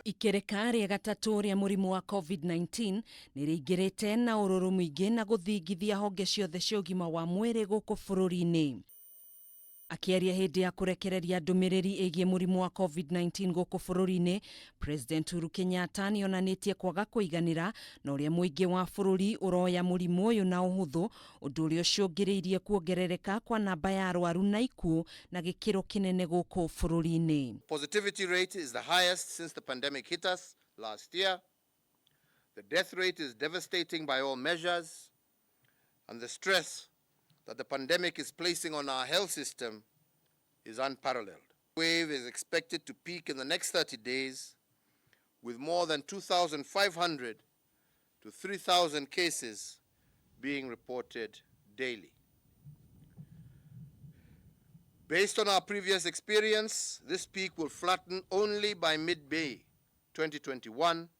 Ikerekaria gatatu ria murimu wa Covid-19 niriingirite na ururu mwingi na guthingithia honge ciothe cia ugima wa mwiri guku bururi-ini. Akiaria hindi ya kurekereria ndumiriri igie murimu wa Covid-19 guku bururi-ini, President Uhuru Kenyatta nionanitie kwaga kuiganira na uria muingi wa bururi uroya murimu uyu na uhuthu, undu uria ucungireirie kuongerereka kwa namba ya arwaru na ikuo na gikiro kinene guku bururi-ini. Positivity rate is the highest since the pandemic hit us last year. The death rate is devastating by all measures, and the stress that the pandemic is placing on our health system is unparalleled. The wave is expected to peak in the next 30 days with more than 2,500 to 3,000 cases being reported daily. Based on our previous experience, this peak will flatten only by mid-May 2021,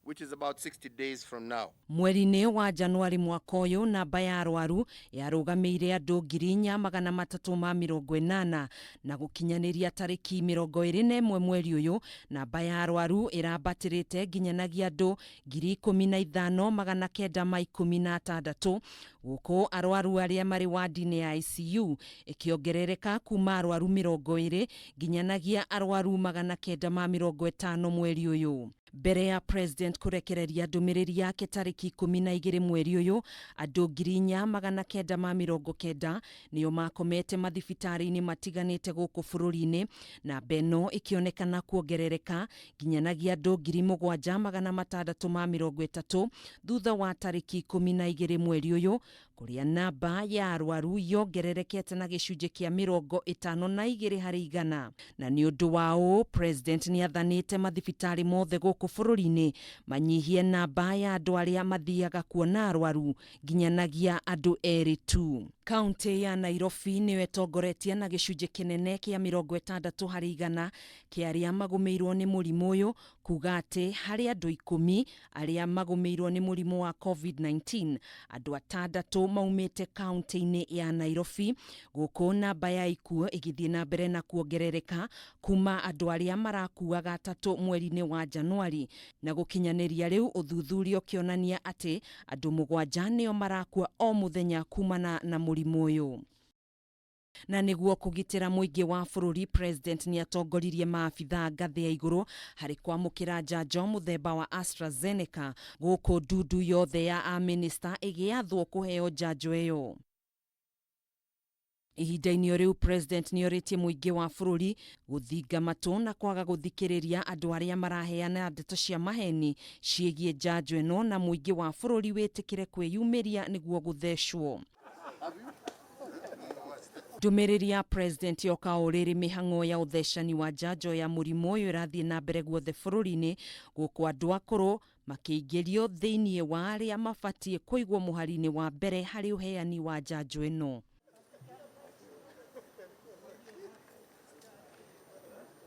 which is about 60 days from now. Mweri-ini wa Januari mwaka uyu namba ya arwaru yarugameire andu 3,380 na gukinyaniria tariki 21 mweri uyu namba ya arwaru irabatirite nginyanagia andu 15,916 guku arwaru aria mari wandi-ini ya ICU ikiongerereka kuuma arwaru 20 nginyanagia arwaru 950 mweri uyu. Mbere ya President kurekereria ndumiriri yake tariki 12 mweri uyu, andu 990 niyo makomete mathibitari-ini matiganite guku bururi-ini, na beno ikionekana kuongerereka nginyanagia andu 7,630 thutha wa tariki 12 mweri uyu, kuria namba ya arwaru yongererekete na gicunji kia 52 hari igana. Na ni undu wao President ni athanite mathibitari mothe guku bururi-ini manyihie namba ya andu aria mathiaga kuona arwaru nginyanagia andu 2 tu. Kaunti ya Nairobi niyo etongoretie na gicunji kinene kia 60 hari igana kia aria magumeirwo ni murimu uyu, kuga ati hari andu 10 aria magumeirwo ni murimu wa Covid-19, andu 6 maumite kaunti-ini ya Nairobi, guku namba ya ikuo igithie na mbere na kuongerereka kuma andu aria marakuaga 3 mweri-ini wa Januari, na gukinyaniria riu uthuthuria ukionania ati andu 7 niyo marakua o muthenya kumana na murimu uyu. Na niguo kugitira muingi wa bururi, President ni atongoririe maabitha ngathi ya iguru hari kwamukira njanjo muthemba wa AstraZeneca guku ndudu yothe ya minister igiathwo kuheo njanjo iyo. Ihinda-ini riu President ni oritie muingi wa bururi guthinga matu na kwaga guthikiriria andu aria maraheana ndeto cia maheni ciegie njanjo ino, na muingi wa bururi witikire kwiyumiria niguo guthecwo. Ndumiriri ya President yoka uriri mihang'o ya uthecani wa njanjo ya murimu uyu irathie na mbere guothe bururi-ini, guku andu akuru makiingirio thiini wa aria mabatie kuigwo muhari-ini wa mbere hari uheani wa njanjo ino.